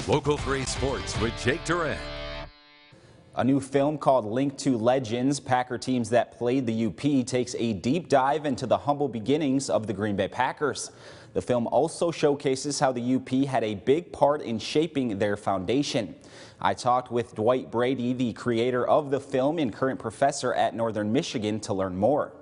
Local 3 Sports with Jake Durant. A new film called Linked to Legends, Packer Teams That Played the UP, takes a deep dive into the humble beginnings of the Green Bay Packers. The film also showcases how the UP had a big part in shaping their foundation. I talked with Dwight Brady, the creator of the film and current professor at Northern Michigan, to learn more.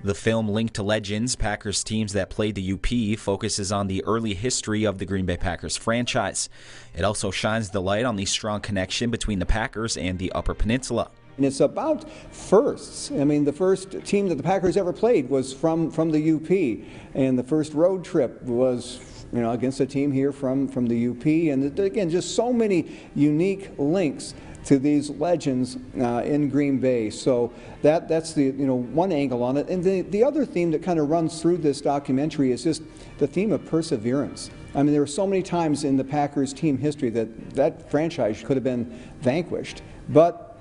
The film Linked to Legends, Packers Teams That Played the UP, focuses on the early history of the Green Bay Packers franchise. It also shines the light on the strong connection between the Packers and the Upper Peninsula. And it's about firsts. I mean, the first team that the Packers ever played was from the UP, and the first road trip was against a team here from the UP, and again, just so many unique links to these legends in Green Bay. So that's the one angle on it. And the other theme that kind of runs through this documentary is just the theme of perseverance. I mean, there were so many times in the Packers team history that franchise could have been vanquished, but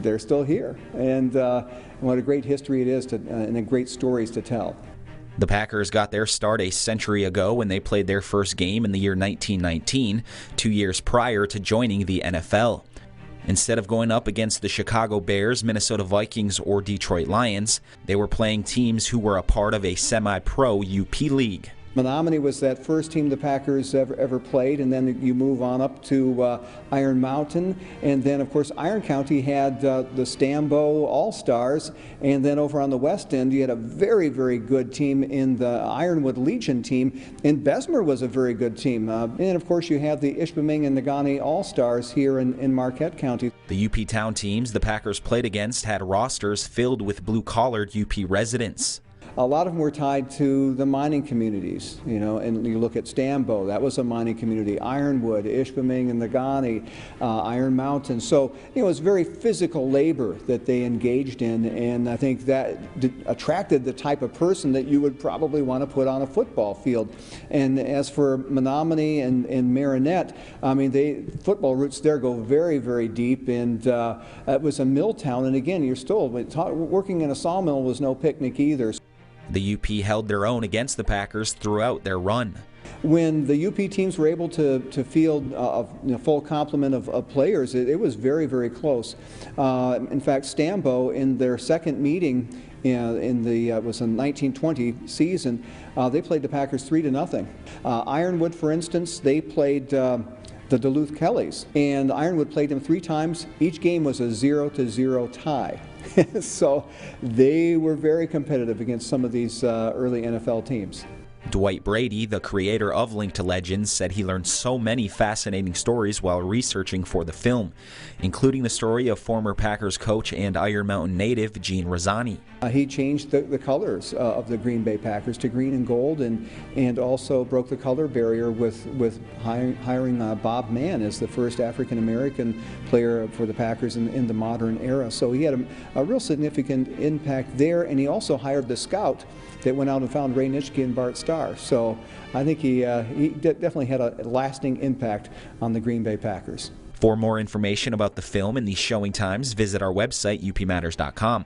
they're still here. And what a great history it is and great stories to tell. The Packers got their start a century ago when they played their first game in the year 1919, 2 years prior to joining the NFL. Instead of going up against the Chicago Bears, Minnesota Vikings, or Detroit Lions, they were playing teams who were a part of a semi-pro UP league. Menominee was that first team the Packers ever played, and then you move on up to Iron Mountain, and then of course Iron County had the Stambo All-Stars, and then over on the west end you had a very, very good team in the Ironwood Legion team, and Bessemer was a very good team. And of course you have the Ishpeming and Negaunee All-Stars here in Marquette County. The UP town teams the Packers played against had rosters filled with blue-collared UP residents. A lot of them were tied to the mining communities, and you look at Stambo, that was a mining community, Ironwood, Ishpeming and Negaunee, Iron Mountain. So, it was very physical labor that they engaged in, and I think that attracted the type of person that you would probably want to put on a football field. And as for Menominee and Marinette, I mean, football roots there go very, very deep, and it was a mill town, and again, you're still, working in a sawmill was no picnic either. The UP held their own against the Packers throughout their run. When the UP teams were able to field a full complement of players, it was very, very close. In fact, Stambo, in their second meeting in the 1920 season, they played the Packers 3-0. Ironwood, for instance, they played the Duluth Kellys, and Ironwood played them 3 times. Each game was a 0-0 tie. So they were very competitive against some of these early NFL teams. Dwight Brady, the creator of Linked to Legends, said he learned so many fascinating stories while researching for the film, including the story of former Packers coach and Iron Mountain native Gene Razzani. He changed the colors of the Green Bay Packers to green and gold, and also broke the color barrier with hiring Bob Mann as the first African-American player for the Packers in the modern era. So he had a real significant impact there, and he also hired the scout that went out and found Ray Nitschke and Bart Starr. So I think he definitely had a lasting impact on the Green Bay Packers. For more information about the film and the showing times, visit our website, upmatters.com.